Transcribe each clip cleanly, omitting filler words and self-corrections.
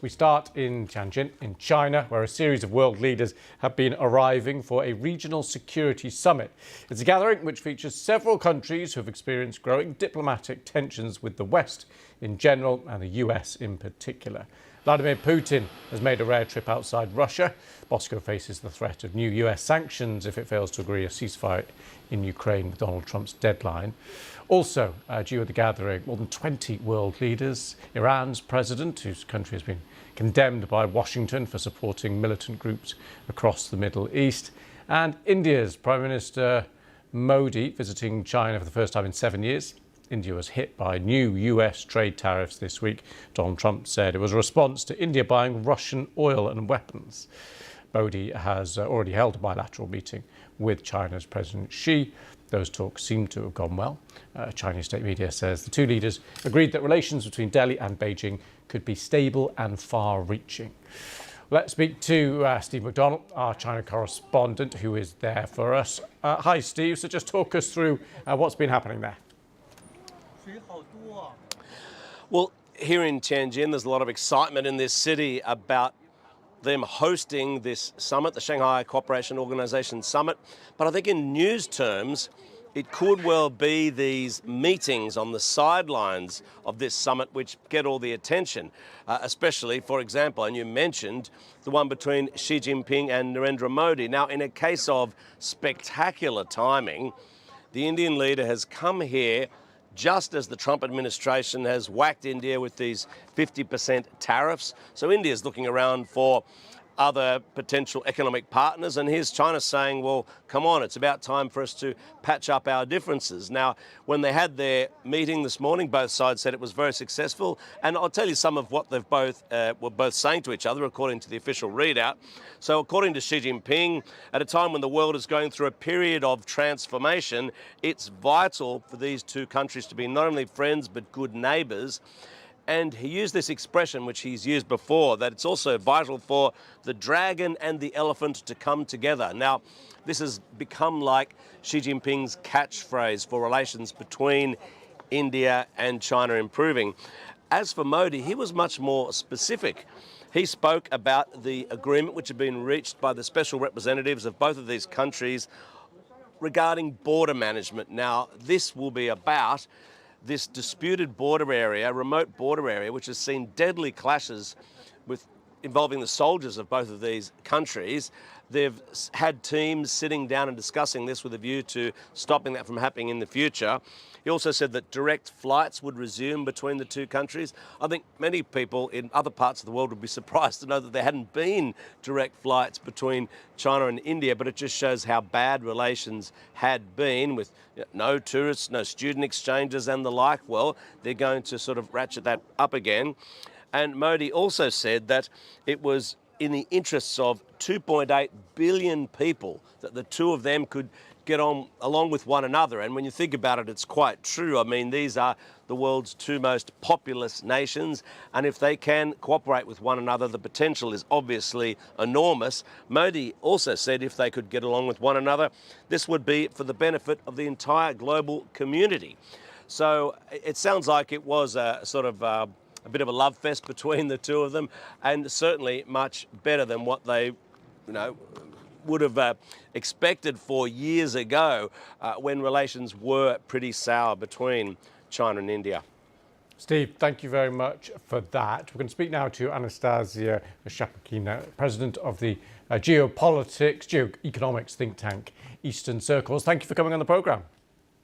We start in Tianjin, in China, where a series of world leaders have been arriving for a regional security summit. It's a gathering which features several countries who have experienced growing diplomatic tensions with the West in general and the US in particular. Vladimir Putin has made a rare trip outside Russia. Moscow faces the threat of new US sanctions if it fails to agree a ceasefire in Ukraine with Donald Trump's deadline. Also, due at the gathering, more than 20 world leaders. Iran's president, whose country has been condemned by Washington for supporting militant groups across the Middle East. And India's Prime Minister Modi visiting China for the first time in 7 years. India was hit by new US trade tariffs this week. Donald Trump said it was a response to India buying Russian oil and weapons. Modi has already held a bilateral meeting with China's President Xi. Those talks seem to have gone well. Chinese state media says the two leaders agreed that relations between Delhi and Beijing could be stable and far-reaching. Let's speak to Steve McDonald, our China correspondent, who is there for us. Hi, Steve. So just talk us through what's been happening there. Well, here in Tianjin, there's a lot of excitement in this city about them hosting this summit, the Shanghai Cooperation Organization Summit. But I think in news terms, it could well be these meetings on the sidelines of this summit which get all the attention, especially, for example, and you mentioned the one between Xi Jinping and Narendra Modi. Now, in a case of spectacular timing, the Indian leader has come here just as the Trump administration has whacked India with these 50% tariffs. So India's looking around for other potential economic partners, and here's China saying, well, come on, it's about time for us to patch up our differences. Now, when they had their meeting this morning, both sides said it was very successful, and I'll tell you some of what they've were both saying to each other according to the official readout. So according to Xi Jinping, at a time when the world is going through a period of transformation, it's vital for these two countries to be not only friends but good neighbours. And he used this expression, which he's used before, that it's also vital for the dragon and the elephant to come together. Now, this has become like Xi Jinping's catchphrase for relations between India and China improving. As for Modi, he was much more specific. He spoke about the agreement which had been reached by the special representatives of both of these countries regarding border management. Now, this will be about this disputed border area, remote border area, which has seen deadly clashes involving the soldiers of both of these countries. They've had teams sitting down and discussing this with a view to stopping that from happening in the future. He also said that direct flights would resume between the two countries. I think many people in other parts of the world would be surprised to know that there hadn't been direct flights between China and India, but it just shows how bad relations had been with no tourists, no student exchanges and the like. Well, they're going to sort of ratchet that up again. And Modi also said that it was in the interests of 2.8 billion people that the two of them could get on along with one another. And when you think about it, it's quite true. I mean, these are the world's two most populous nations, and if they can cooperate with one another, the potential is obviously enormous. Modi also said if they could get along with one another, this would be for the benefit of the entire global community. So it sounds like it was a sort of a bit of a love fest between the two of them, and certainly much better than what they, would have expected for years ago when relations were pretty sour between China and India. Steve, thank you very much for that. We're going to speak now to Anastasia Shapakina, president of the geoeconomics think tank Eastern Circles. Thank you for coming on the programme.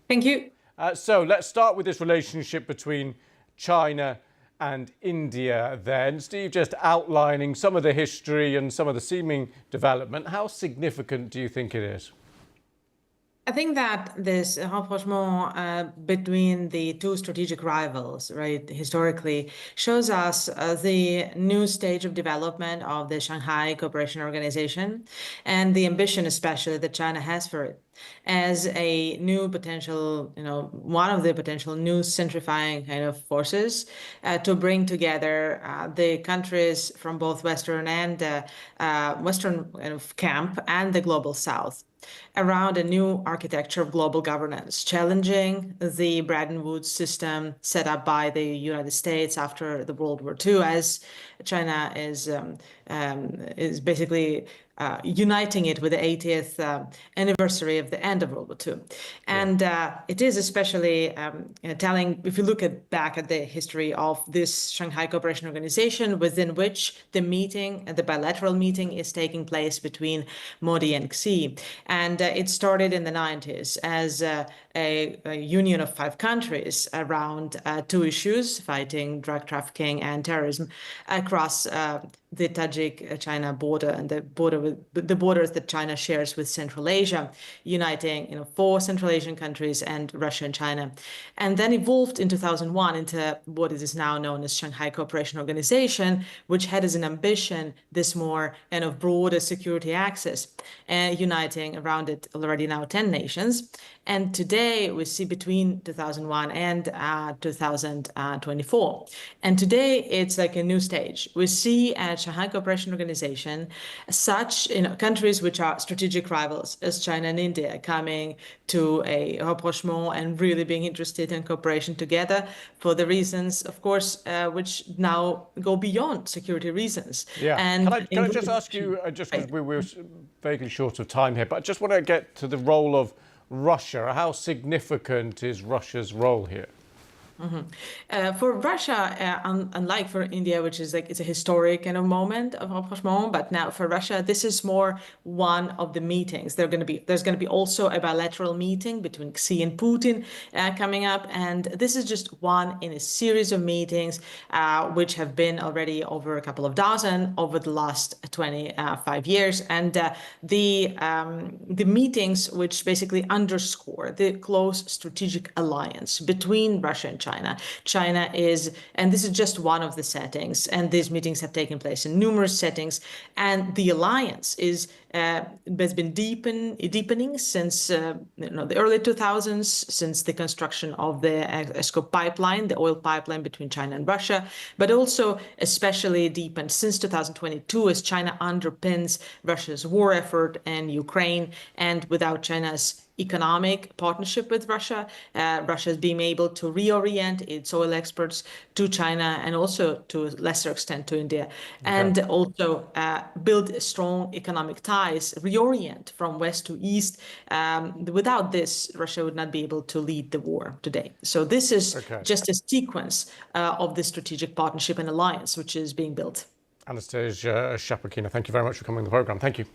Thank you. So let's start with this relationship between China and India then. Steve, just outlining some of the history and some of the seeming development. How significant do you think it is? I think that this rapprochement between the two strategic rivals, right, historically, shows us the new stage of development of the Shanghai Cooperation Organization and the ambition, especially, that China has for it as a new potential, one of the potential new centrifying kind of forces to bring together the countries from both Western and Western kind of camp and the global South. around a new architecture of global governance, challenging the Bretton Woods system set up by the United States after the World War II, as China is basically uniting it with the 80th anniversary of the end of World War II. And it is especially telling, if you look back at the history of this Shanghai Cooperation Organization, within which the bilateral meeting is taking place between Modi and Xi. And it started in the 90s as a union of 5 countries around 2 issues, fighting drug trafficking and terrorism across the Tajik-China border and the borders that China shares with Central Asia, uniting 4 Central Asian countries and Russia and China, and then evolved in 2001 into what is now known as Shanghai Cooperation Organization, which had as an ambition this more broader security axis, uniting around it already now 10 nations. And today we see between 2001 and 2024. And today it's like a new stage. We see at Shanghai Cooperation Organization such countries which are strategic rivals as China and India coming to a rapprochement and really being interested in cooperation together for the reasons, of course, which now go beyond security reasons. Yeah. And can I just ask you, just because we're vaguely short of time here, but I just want to get to the role of Russia. How significant is Russia's role here? For Russia, unlike for India, which is it's a historic moment of rapprochement, but now for Russia, this is more one of the meetings. There's going to be also a bilateral meeting between Xi and Putin coming up, and this is just one in a series of meetings which have been already over a couple of dozen over the last 25 years, and the meetings which basically underscore the close strategic alliance between Russia and China. China is, and this is just one of the settings, and these meetings have taken place in numerous settings, and the alliance has been deepening since the early 2000s, since the construction of the Esco pipeline, the oil pipeline between China and Russia, but also especially deepened since 2022 as China underpins Russia's war effort in Ukraine, and without China's economic partnership with Russia, Russia is being able to reorient its oil exports to China and also to a lesser extent to India, and also build strong economic ties, reorient from west to east. Without this, Russia would not be able to lead the war today. So this is just a sequence of the strategic partnership and alliance which is being built. Anastasia Shaprakina, thank you very much for coming on the programme. Thank you.